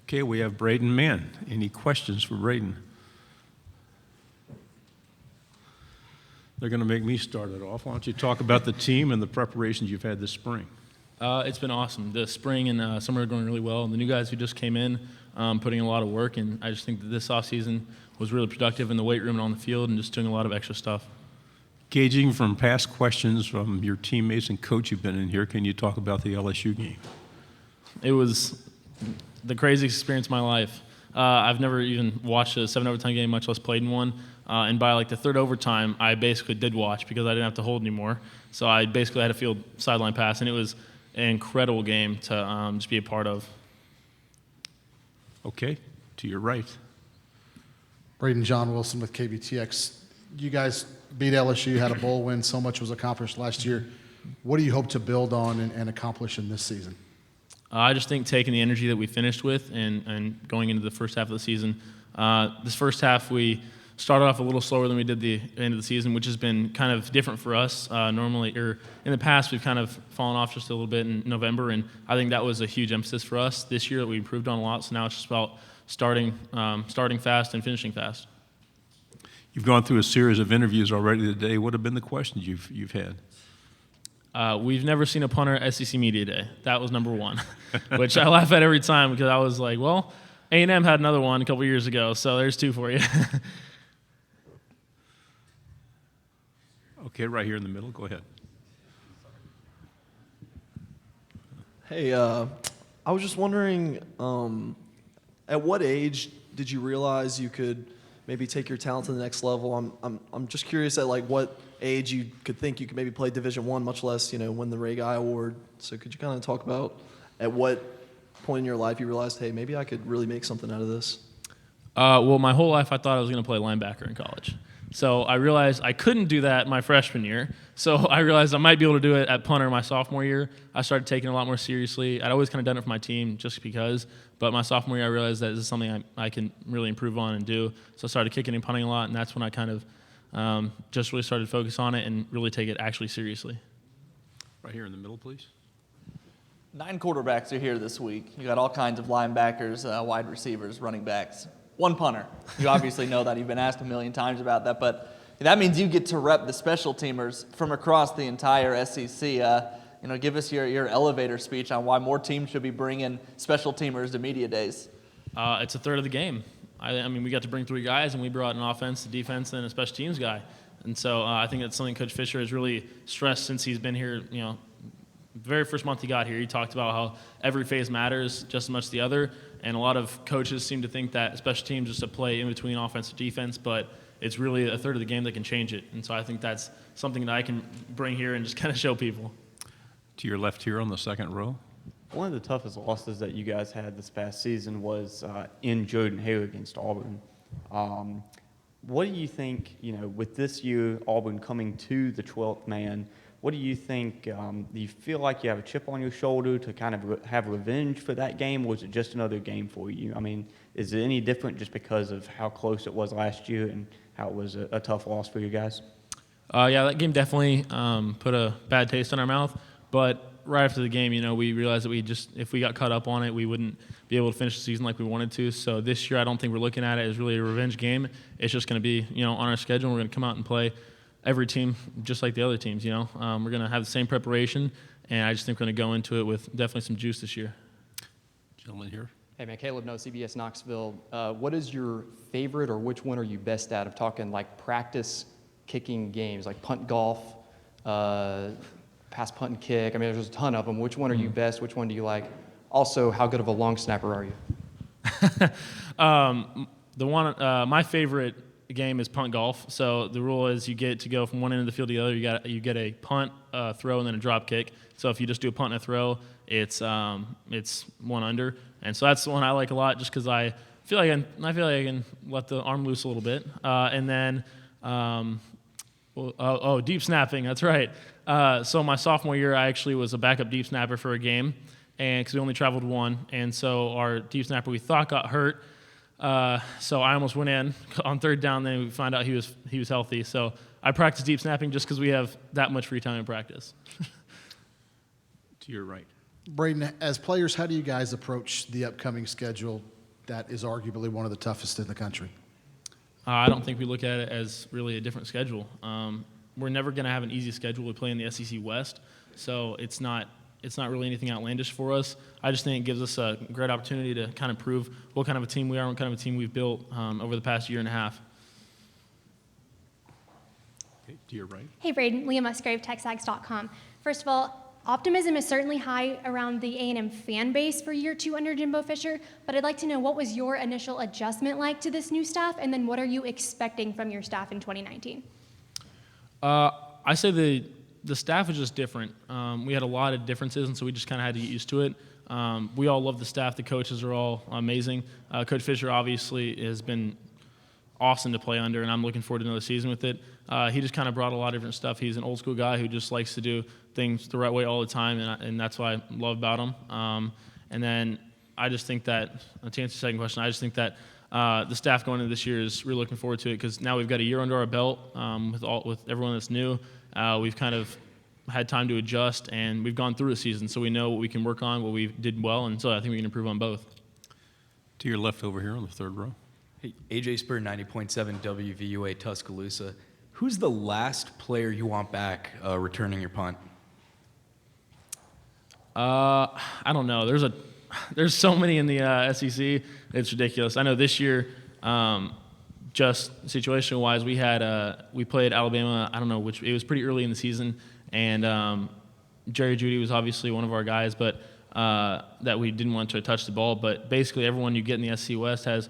Okay, we have Braden Mann. Any questions for Braden? They're going to make me start it off. Why don't you talk about the team and the preparations you've had this spring? It's been awesome. The spring and summer are going really well. And the new guys who just came in, putting in a lot of work, and I just think that this offseason was really productive in the weight room and on the field and just doing a lot of extra stuff. Gauging from past questions from your teammates and coach you've been in here, can you talk about the LSU game? It was the craziest experience of my life. I've never even watched a 7 overtime game, much less played in one. And by like the third overtime, I basically did watch because I didn't have to hold anymore. So I basically had a field sideline pass, and it was an incredible game to just be a part of. Okay, to your right. Braden, John Wilson with KBTX. You guys beat LSU, had a bowl win. So much was accomplished last year. What do you hope to build on and accomplish in this season? I just think taking the energy that we finished with and going into the first half of the season. This first half, we started off a little slower than we did the end of the season, which has been kind of different for us. Normally, or in the past, we've kind of fallen off just a little bit in November, and I think that was a huge emphasis for us this year that we improved on a lot. So now it's just about starting fast and finishing fast. You've gone through a series of interviews already today. What have been the questions you've had? We've never seen a punter at SEC Media Day. That was number one, which I laugh at every time because I was like, well, A&M had another one a couple years ago, so there's two for you. Okay, right here in the middle. Go ahead. Hey, I was just wondering, at what age did you realize you could maybe take your talent to the next level? I'm just curious at like what age you could think you could maybe play Division I, much less win the Ray Guy Award. So could you kind of talk about at what point in your life you realized, hey, maybe I could really make something out of this? Well, my whole life I thought I was going to play linebacker in college. So I realized I couldn't do that my freshman year. So I realized I might be able to do it at punter my sophomore year. I started taking it a lot more seriously. I'd always kind of done it for my team just because. But my sophomore year, I realized that this is something I can really improve on and do. So I started kicking and punting a lot, and that's when I kind of just really started to focus on it and really take it actually seriously. Right here in the middle, please. 9 quarterbacks are here this week. You got all kinds of linebackers, wide receivers, running backs. 1 punter. You obviously know that. You've been asked a million times about that, but that means you get to rep the special teamers from across the entire SEC. Give us your elevator speech on why more teams should be bringing special teamers to media days. It's a third of the game. I mean, we got to bring 3 guys, and we brought an offense, a defense, and a special teams guy. And so I think that's something Coach Fisher has really stressed since he's been here. The very first month he got here, he talked about how every phase matters just as much as the other. And a lot of coaches seem to think that special teams is a play in between offense and defense, but it's really a third of the game that can change it. And so I think that's something that I can bring here and just kind of show people. To your left here on the second row. One of the toughest losses that you guys had this past season was in Jordan-Hare against Auburn. What do you think, with this year, Auburn coming to the 12th man, what do you think? Do you feel like you have a chip on your shoulder to kind of have revenge for that game, or is it just another game for you? I mean, is it any different just because of how close it was last year and how it was a tough loss for you guys? Yeah, that game definitely put a bad taste in our mouth. But right after the game, we realized that if we got caught up on it, we wouldn't be able to finish the season like we wanted to. So this year, I don't think we're looking at it as really a revenge game. It's just going to be, on our schedule. We're going to come out and play every team just like the other teams, We're going to have the same preparation, and I just think we're going to go into it with definitely some juice this year. Gentleman here. Hey, man, Caleb Noe, CBS Knoxville. What is your favorite or which one are you best at of talking like practice kicking games, like punt golf, pass punt and kick? I mean, there's a ton of them. Which one are you best? Which one do you like? Also, how good of a long snapper are you? My favorite game is punt golf. So the rule is you get to go from one end of the field to the other. You get a punt, throw, and then a drop kick. So if you just do a punt and a throw, it's 1 under. And so that's the one I like a lot, just because I feel like I can let the arm loose a little bit. And then deep snapping. That's right. So my sophomore year, I actually was a backup deep snapper for a game, and because we only traveled 1, and so our deep snapper we thought got hurt. So I almost went in on 3rd down. Then we find out he was healthy. So I practice deep snapping just because we have that much free time in practice. To your right. Braden, as players, how do you guys approach the upcoming schedule? that is arguably one of the toughest in the country? I don't think we look at it as really a different schedule. We're never going to have an easy schedule. We play in the SEC West, so it's not really anything outlandish for us. I just think it gives us a great opportunity to kind of prove what kind of a team we are, what kind of a team we've built over the past year and a half. Okay, to your right. Hey, Braden, Leah Musgrave, TexAgs.com. First of all, optimism is certainly high around the A&M fan base for year 2 under Jimbo Fisher, but I'd like to know, what was your initial adjustment like to this new staff, and then what are you expecting from your staff in 2019? I say the staff is just different. We had a lot of differences, and so we just kind of had to get used to it. We all love the staff. The coaches are all amazing. Coach Fisher obviously has been awesome to play under, and I'm looking forward to another season with it. He just kind of brought a lot of different stuff. He's an old school guy who just likes to do things the right way all the time, and that's what I love about him. And then I just think that, to answer the second question, I just think that the staff going into this year is really looking forward to it, because now we've got a year under our belt with everyone that's new. We've kind of had time to adjust, and we've gone through a season, so we know what we can work on, what we did well, and so I think we can improve on both. To your left over here on the third row. Hey, AJ Spur, 90.7 WVUA Tuscaloosa. Who's the last player you want back returning your punt? I don't know. There's so many in the SEC. It's ridiculous. I know this year, just situation wise, we played Alabama. I don't know which. It was pretty early in the season, and Jerry Jeudy was obviously one of our guys, but that we didn't want to touch the ball. But basically, everyone you get in the SEC West has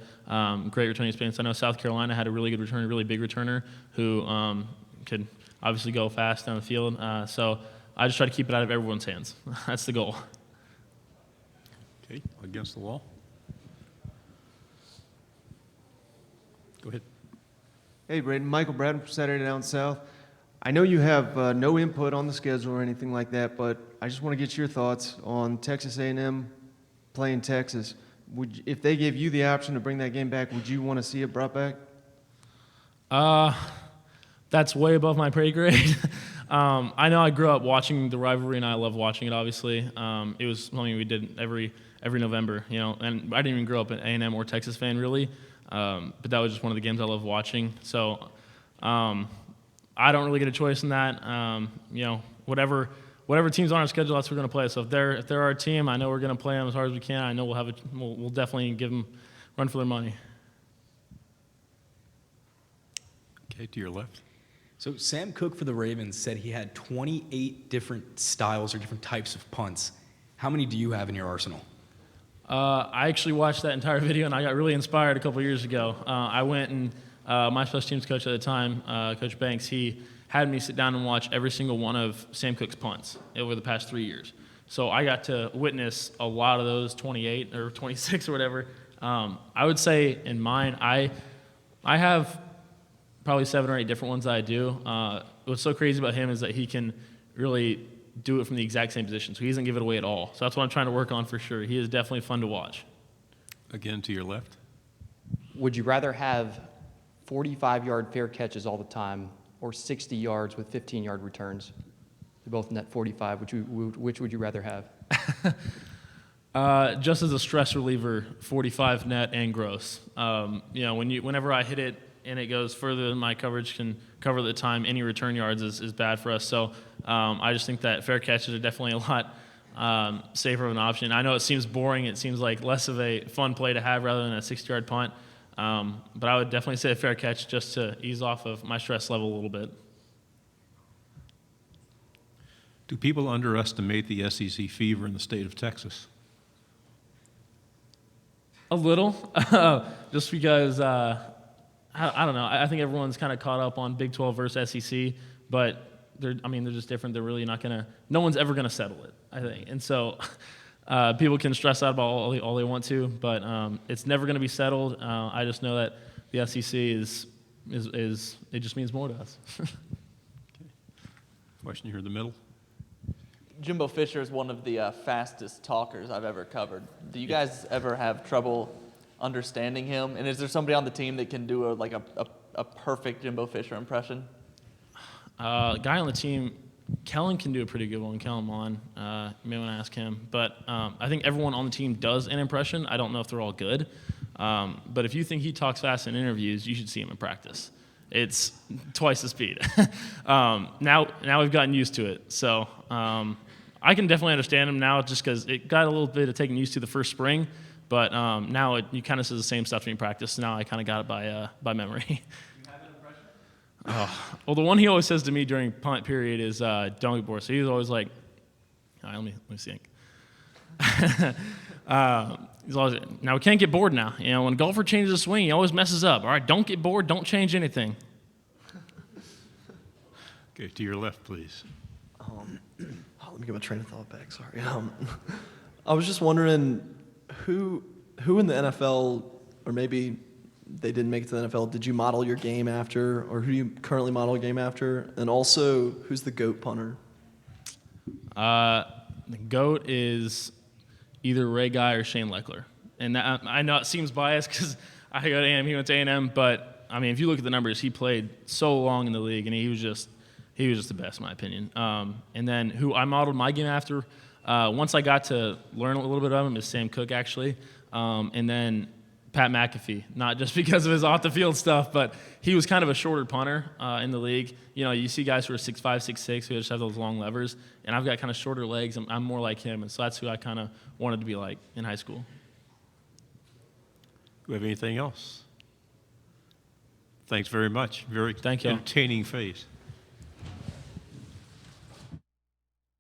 great returning experience. I know South Carolina had a really good returner, really big returner who could obviously go fast down the field. So I just try to keep it out of everyone's hands. That's the goal. Okay, against the wall. Go ahead. Hey, Braden. Michael Braden from Saturday Down South. I know you have no input on the schedule or anything like that, but I just want to get your thoughts on Texas A&M playing Texas. If they gave you the option to bring that game back, would you want to see it brought back? That's way above my pay grade. I know I grew up watching the rivalry, and I love watching it, obviously. It was something we did every November, and I didn't even grow up an A&M or Texas fan, really. But that was just one of the games I love watching. So I don't really get a choice in that. Whatever team's on our schedule, that's what we're going to play. So if they're our team, I know we're going to play them as hard as we can. I know we'll definitely give them run for their money. Okay, to your left. So Sam Cook for the Ravens said he had 28 different styles or different types of punts. How many do you have in your arsenal? I actually watched that entire video, and I got really inspired a couple years ago. I went and my special teams coach at the time, Coach Banks, he had me sit down and watch every single one of Sam Cook's punts over the past 3 years. So I got to witness a lot of those 28 or 26 or whatever. I would say in mine, I have probably 7 or 8 different ones that I do. What's so crazy about him is that he can really do it from the exact same position, so he doesn't give it away at all. So that's what I'm trying to work on for sure. He is definitely fun to watch. Again, to your left. Would you rather have 45-yard fair catches all the time or 60 yards with 15-yard returns? They're both net 45. Which would you rather have? Just as a stress reliever, 45 net and gross. Whenever I hit it and it goes further than my coverage can cover the time, any return yards is bad for us. So I just think that fair catches are definitely a lot safer of an option. I know it seems boring. It seems like less of a fun play to have rather than a 60-yard punt. But I would definitely say a fair catch just to ease off of my stress level a little bit. Do people underestimate the SEC fever in the state of Texas? A little, just because I don't know. I think everyone's kind of caught up on Big 12 versus SEC, but they're just different. They're really not gonna. No one's ever gonna settle it, I think. And so people can stress out about all they want to, but it's never gonna be settled. I just know that the SEC is it just means more to us. Okay. Question here in the middle. Jimbo Fisher is one of the fastest talkers I've ever covered. Do you guys ever have trouble understanding him? And is there somebody on the team that can do a perfect Jimbo Fisher impression? Guy on the team, Kellen can do a pretty good one. Kellen Mann, you may want to ask him. But I think everyone on the team does an impression. I don't know if they're all good. But if you think he talks fast in interviews, you should see him in practice. It's twice the speed. Now we've gotten used to it. So I can definitely understand him now just because it got a little bit of taking used to the first spring. But now he kind of says the same stuff to me in practice. Now I kind of got it by memory. You have an impression? Well, the one he always says to me during punt period is don't get bored. So he's always like, all right, let me think. He's always, now we can't get bored now. You know, when a golfer changes a swing, he always messes up. All right, don't get bored. Don't change anything. Okay, to your left, please. Let me get my train of thought back. Sorry. I was just wondering who in the NFL, or maybe they didn't make it to the NFL, did you model your game after, or who do you currently model your game after? And also, who's the GOAT punter? The GOAT is either Ray Guy or Shane Leckler. And that, I know it seems biased because I go to A&M, he went to A&M, but I mean, if you look at the numbers, he played so long in the league, and he was just the best, in my opinion. And then who I modeled my game after, once I got to learn a little bit of him, is Sam Cook, actually. And then Pat McAfee, not just because of his off-the-field stuff, but he was kind of a shorter punter in the league. You know, you see guys who are 6'5", 6'6", who just have those long levers, and I've got kind of shorter legs. I'm more like him, and so that's who I kind of wanted to be like in high school. Do we have anything else? Thanks very much. Very Thank you. entertaining face.